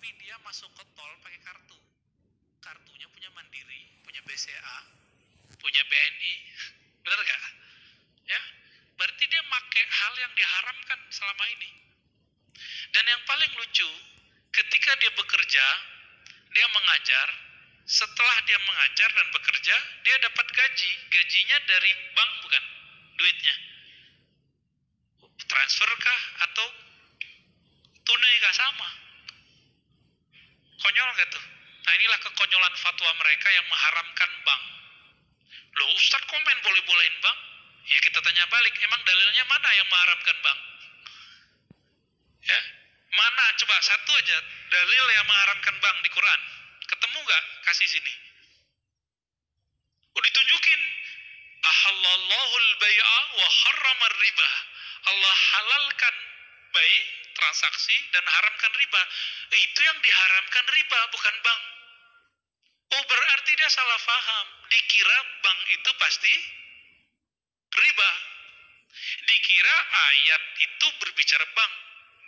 tapi dia masuk ke tol pakai kartu. Kartunya punya Mandiri, punya BCA, punya BNI. Bener gak? Ya, berarti dia pakai hal yang diharamkan selama ini. Dan yang paling lucu, ketika dia bekerja, dia mengajar, setelah dia mengajar dan bekerja, dia dapat gaji. Gajinya dari bank bukan? Duitnya. Transfer kah atau tunai kah? Sama. Konyol gak tuh? Nah inilah kekonyolan fatwa mereka yang mengharamkan bank. Loh Ustadz komen boleh-bolehin bank? Ya kita tanya balik, emang dalilnya mana yang mengharamkan bank? Ya, mana coba satu aja dalil yang mengharamkan bank di Quran? Ketemu gak? Kasih sini. Oh ditunjukin. Ahallallahul bai'a wa harramar riba. Allah halalkan bayi, transaksi, dan haramkan riba. Itu yang diharamkan riba, bukan bank. Oh berarti dia salah paham. Dikira bank itu pasti riba. Dikira ayat itu berbicara bank.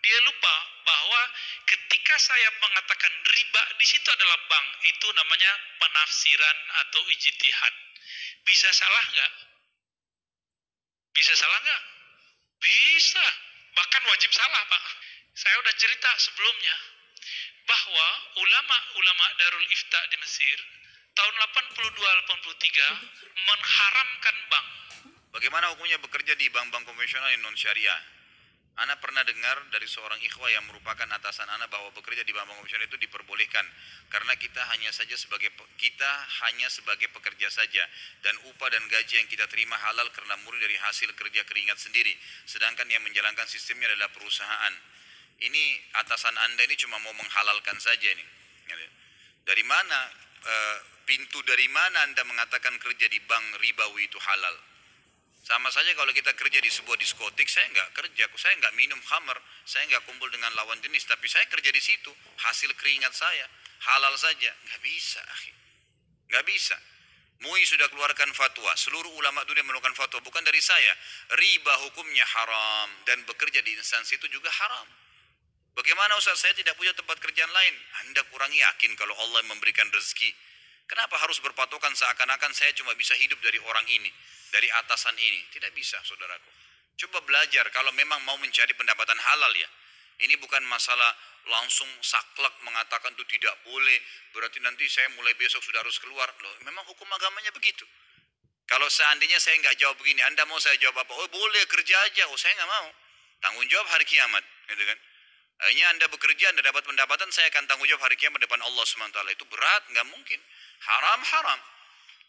Dia lupa bahwa ketika saya mengatakan riba di situ adalah bank, itu namanya penafsiran atau ijtihad. Bisa salah nggak? Bisa salah nggak? Bisa. Bahkan wajib salah, Pak. Saya udah cerita sebelumnya bahwa ulama-ulama Darul Ifta di Mesir tahun 82-83 mengharamkan bank. Bagaimana hukumnya bekerja di bank-bank konvensional yang non syariah? Ana pernah dengar dari seorang ikhwah yang merupakan atasan Ana bahwa bekerja di bank-bank konvensional itu diperbolehkan karena kita hanya sebagai pekerja saja, dan upah dan gaji yang kita terima halal karena murni dari hasil kerja keringat sendiri, sedangkan yang menjalankan sistemnya adalah perusahaan. Ini atasan Anda ini cuma mau menghalalkan saja ini. Dari mana pintu dari mana Anda mengatakan kerja di bank ribawi itu halal? Sama saja kalau kita kerja di sebuah diskotik, saya nggak kerja, saya nggak minum khamar, saya nggak kumpul dengan lawan jenis, tapi saya kerja di situ, hasil keringat saya, halal saja. Nggak bisa, akhi. Nggak bisa. MUI sudah keluarkan fatwa, seluruh ulama dunia melakukan fatwa, bukan dari saya. Riba hukumnya haram, dan bekerja di instansi itu juga haram. Bagaimana Ustaz, saya tidak punya tempat kerjaan lain? Anda kurang yakin kalau Allah memberikan rezeki. Kenapa harus berpatokan seakan-akan saya cuma bisa hidup dari orang ini, dari atasan ini? Tidak bisa, saudaraku. Coba belajar kalau memang mau mencari pendapatan halal ya. Ini bukan masalah langsung saklek mengatakan itu tidak boleh, berarti nanti saya mulai besok sudah harus keluar. Loh, memang hukum agamanya begitu. Kalau seandainya saya nggak jawab begini, Anda mau saya jawab apa? Oh boleh, kerja aja. Oh saya nggak mau. Tanggung jawab hari kiamat, gitu kan? Akhirnya Anda bekerja, Anda dapat pendapatan, saya akan tanggung jawab hari kiamat depan Allah SWT. Itu berat, nggak mungkin. Haram.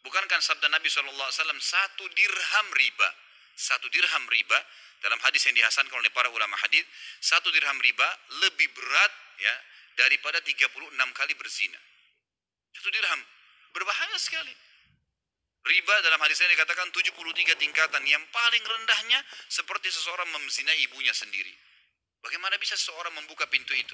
Bukankah sabda Nabi SAW, satu dirham riba. Satu dirham riba, dalam hadis yang dihasankan oleh para ulama hadis, satu dirham riba lebih berat ya daripada 36 kali berzina. Satu dirham, berbahaya sekali. Riba dalam hadis ini dikatakan 73 tingkatan, yang paling rendahnya seperti seseorang memzinai ibunya sendiri. Bagaimana bisa seseorang membuka pintu itu?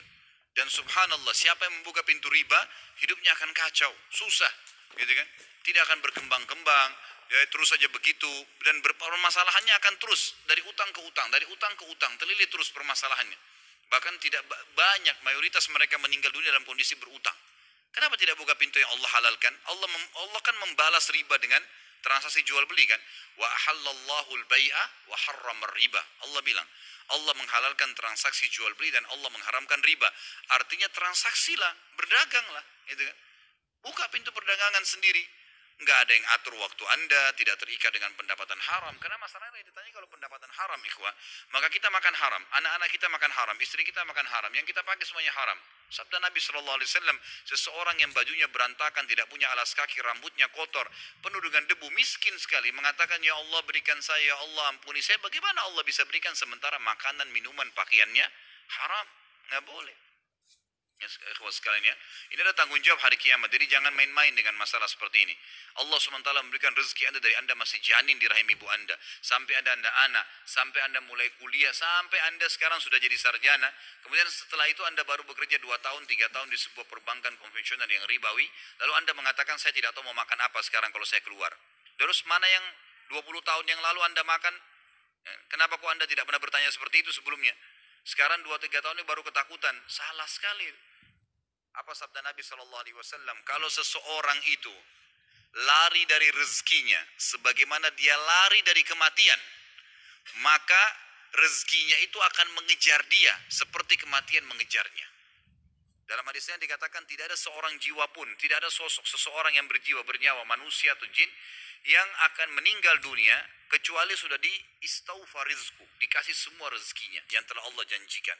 Dan subhanallah, siapa yang membuka pintu riba, hidupnya akan kacau, susah, gitu kan? Tidak akan berkembang-kembang, ya, terus saja begitu, dan permasalahannya akan terus dari utang ke utang, terlilit terus permasalahannya. Bahkan tidak banyak, mayoritas mereka meninggal dunia dalam kondisi berutang. Kenapa tidak buka pintu yang Allah halalkan? Allah kan membalas riba dengan transaksi jual beli kan? Wa ahallallahu al-bai'a wa harramar riba. Allah bilang, Allah menghalalkan transaksi jual beli dan Allah mengharamkan riba. Artinya transaksilah, berdaganglah, gitu kan? Buka pintu perdagangan sendiri. Nggak ada yang atur waktu Anda, tidak terikat dengan pendapatan haram. Karena masalahnya ditanya kalau pendapatan haram, ikhwah, maka kita makan haram, anak-anak kita makan haram, istri kita makan haram, yang kita pakai semuanya haram. Sabda Nabi SAW, seseorang yang bajunya berantakan, tidak punya alas kaki, rambutnya kotor, penuh dengan debu, miskin sekali, mengatakan, ya Allah berikan saya, ya Allah ampuni saya. Bagaimana Allah bisa berikan sementara makanan, minuman, pakaiannya haram? Nggak boleh. Ya, ikhwas sekalian ya, ini adalah tanggung jawab hari kiamat. Jadi jangan main-main dengan masalah seperti ini. Allah SWT memberikan rezeki Anda dari Anda masih janin di rahim ibu Anda, sampai Anda anak, sampai Anda mulai kuliah, sampai Anda sekarang sudah jadi sarjana. Kemudian setelah itu Anda baru bekerja 2 tahun, 3 tahun di sebuah perbankan konvensional yang ribawi. Lalu Anda mengatakan, saya tidak tahu mau makan apa sekarang kalau saya keluar. Terus mana yang 20 tahun yang lalu Anda makan? Kenapa kok Anda tidak pernah bertanya seperti itu sebelumnya? Sekarang 2-3 tahun ini baru ketakutan. Salah sekali. Apa sabda Nabi SAW? Kalau seseorang itu lari dari rezekinya sebagaimana dia lari dari kematian, maka rezekinya itu akan mengejar dia seperti kematian mengejarnya. Dalam hadisnya dikatakan tidak ada seorang jiwa pun, tidak ada sosok seseorang yang berjiwa, bernyawa, manusia atau jin yang akan meninggal dunia kecuali sudah istaufa rizku, dikasih semua rezekinya yang telah Allah janjikan.